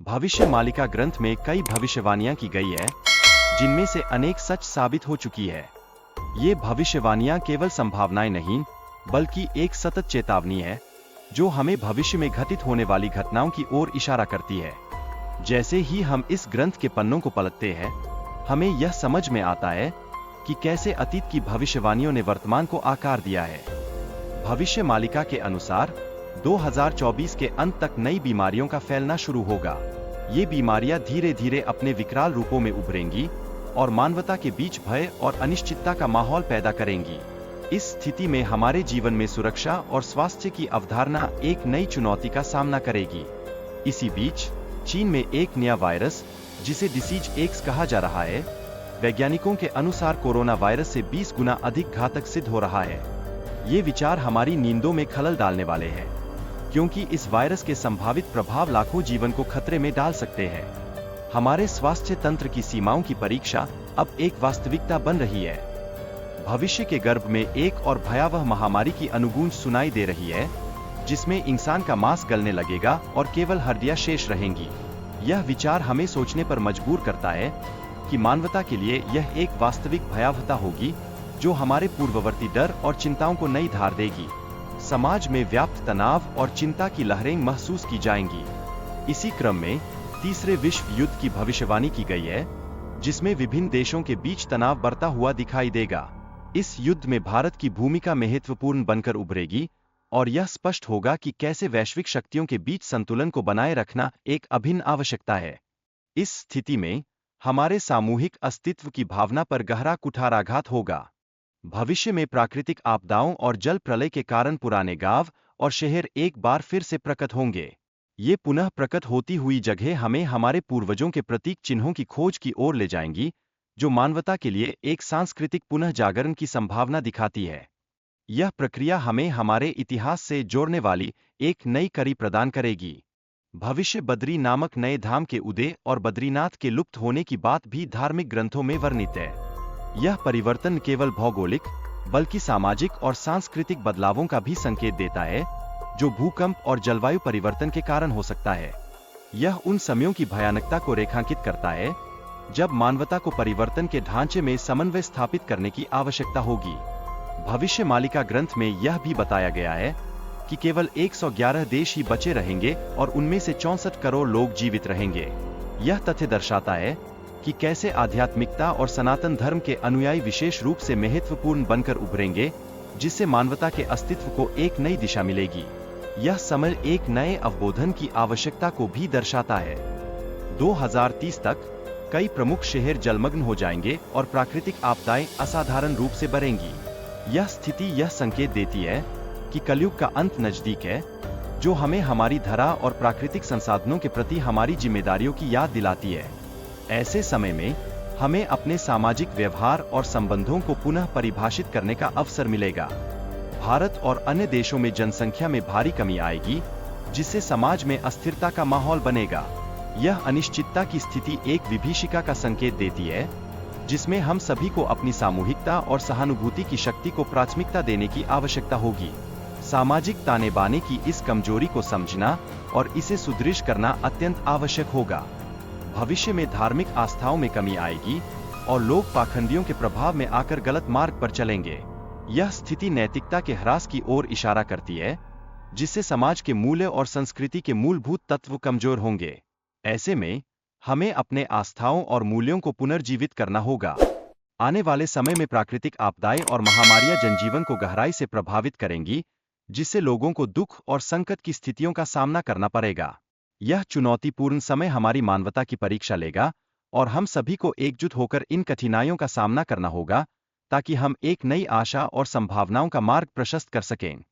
भविष्य मालिका ग्रंथ में कई भविष्यवाणियां की गई है, जिनमें से अनेक सच साबित हो चुकी है। ये भविष्यवाणियां केवल संभावनाएं नहीं, बल्कि एक सतत चेतावनी है, जो हमें भविष्य में घटित होने वाली घटनाओं की ओर इशारा करती है। जैसे ही हम इस ग्रंथ के पन्नों को पलटते हैं, हमें यह समझ में आता है कि कैसे अतीत की भविष्यवाणियों ने वर्तमान को आकार दिया है। भविष्य मालिका के अनुसार 2024 के अंत तक नई बीमारियों का फैलना शुरू होगा। ये बीमारियां धीरे धीरे अपने विकराल रूपों में उभरेंगी और मानवता के बीच भय और अनिश्चितता का माहौल पैदा करेंगी। इस स्थिति में हमारे जीवन में सुरक्षा और स्वास्थ्य की अवधारणा एक नई चुनौती का सामना करेगी। इसी बीच चीन में एक नया वायरस, जिसे डिसीज एक्स कहा जा रहा है, वैज्ञानिकों के अनुसार कोरोना वायरस से 20 गुना अधिक घातक सिद्ध हो रहा है। ये विचार हमारी नींदों में खलल डालने वाले हैं, क्योंकि इस वायरस के संभावित प्रभाव लाखों जीवन को खतरे में डाल सकते हैं। हमारे स्वास्थ्य तंत्र की सीमाओं की परीक्षा अब एक वास्तविकता बन रही है। भविष्य के गर्भ में एक और भयावह महामारी की अनुगूंज सुनाई दे रही है, जिसमें इंसान का मांस गलने लगेगा और केवल हड्डियां शेष रहेंगी। यह विचार हमें सोचने पर मजबूर करता है कि मानवता के लिए यह एक वास्तविक भयावहता होगी, जो हमारे पूर्ववर्ती डर और चिंताओं को नई धार देगी। समाज में व्याप्त तनाव और चिंता की लहरें महसूस की जाएंगी। इसी क्रम में तीसरे विश्व युद्ध की भविष्यवाणी की गई है, जिसमें विभिन्न देशों के बीच तनाव बढ़ता हुआ दिखाई देगा। इस युद्ध में भारत की भूमिका महत्वपूर्ण बनकर उभरेगी और यह स्पष्ट होगा कि कैसे वैश्विक शक्तियों के बीच संतुलन को बनाए रखना एक अभिन्न आवश्यकता है। इस स्थिति में हमारे सामूहिक अस्तित्व की भावना पर गहरा कुठाराघात होगा। भविष्य में प्राकृतिक आपदाओं और जल प्रलय के कारण पुराने गांव और शहर एक बार फिर से प्रकट होंगे। ये पुनः प्रकट होती हुई जगह हमें हमारे पूर्वजों के प्रतीक चिन्हों की खोज की ओर ले जाएंगी, जो मानवता के लिए एक सांस्कृतिक पुनः जागरण की संभावना दिखाती है। यह प्रक्रिया हमें हमारे इतिहास से जोड़ने वाली एक नई कड़ी प्रदान करेगी। भविष्य बद्री नामक नए धाम के उदय और बद्रीनाथ के लुप्त होने की बात भी धार्मिक ग्रंथों में वर्णित है। यह परिवर्तन केवल भौगोलिक, बल्कि सामाजिक और सांस्कृतिक बदलावों का भी संकेत देता है, जो भूकंप और जलवायु परिवर्तन के कारण हो सकता है। यह उन समयों की भयानकता को रेखांकित करता है, जब मानवता को परिवर्तन के ढांचे में समन्वय स्थापित करने की आवश्यकता होगी। भविष्य मालिका ग्रंथ में यह भी बताया गया है कि केवल 111 देश ही बचे रहेंगे और उनमें से 64 करोड़ लोग जीवित रहेंगे। यह तथ्य दर्शाता है कि कैसे आध्यात्मिकता और सनातन धर्म के अनुयायी विशेष रूप से महत्वपूर्ण बनकर उभरेंगे, जिससे मानवता के अस्तित्व को एक नई दिशा मिलेगी। यह समय एक नए अवबोधन की आवश्यकता को भी दर्शाता है। 2030 तक कई प्रमुख शहर जलमग्न हो जाएंगे और प्राकृतिक आपदाएं असाधारण रूप से बढ़ेंगी। यह स्थिति यह संकेत देती है कि कलयुग का अंत नजदीक है, जो हमें हमारी धरा और प्राकृतिक संसाधनों के प्रति हमारी जिम्मेदारियों की याद दिलाती है। ऐसे समय में हमें अपने सामाजिक व्यवहार और संबंधों को पुनः परिभाषित करने का अवसर मिलेगा। भारत और अन्य देशों में जनसंख्या में भारी कमी आएगी, जिससे समाज में अस्थिरता का माहौल बनेगा। यह अनिश्चितता की स्थिति एक विभीषिका का संकेत देती है, जिसमें हम सभी को अपनी सामूहिकता और सहानुभूति की शक्ति को प्राथमिकता देने की आवश्यकता होगी। सामाजिक ताने बाने की इस कमजोरी को समझना और इसे सुदृढ़ करना अत्यंत आवश्यक होगा। भविष्य में धार्मिक आस्थाओं में कमी आएगी और लोग पाखंडियों के प्रभाव में आकर गलत मार्ग पर चलेंगे। यह स्थिति नैतिकता के ह्रास की ओर इशारा करती है, जिससे समाज के मूल्य और संस्कृति के मूलभूत तत्व कमजोर होंगे। ऐसे में हमें अपने आस्थाओं और मूल्यों को पुनर्जीवित करना होगा। आने वाले समय में प्राकृतिक आपदाएं और महामारियां जनजीवन को गहराई से प्रभावित करेंगी, जिससे लोगों को दुख और संकट की स्थितियों का सामना करना पड़ेगा। यह चुनौतीपूर्ण समय हमारी मानवता की परीक्षा लेगा और हम सभी को एकजुट होकर इन कठिनाइयों का सामना करना होगा, ताकि हम एक नई आशा और संभावनाओं का मार्ग प्रशस्त कर सकें।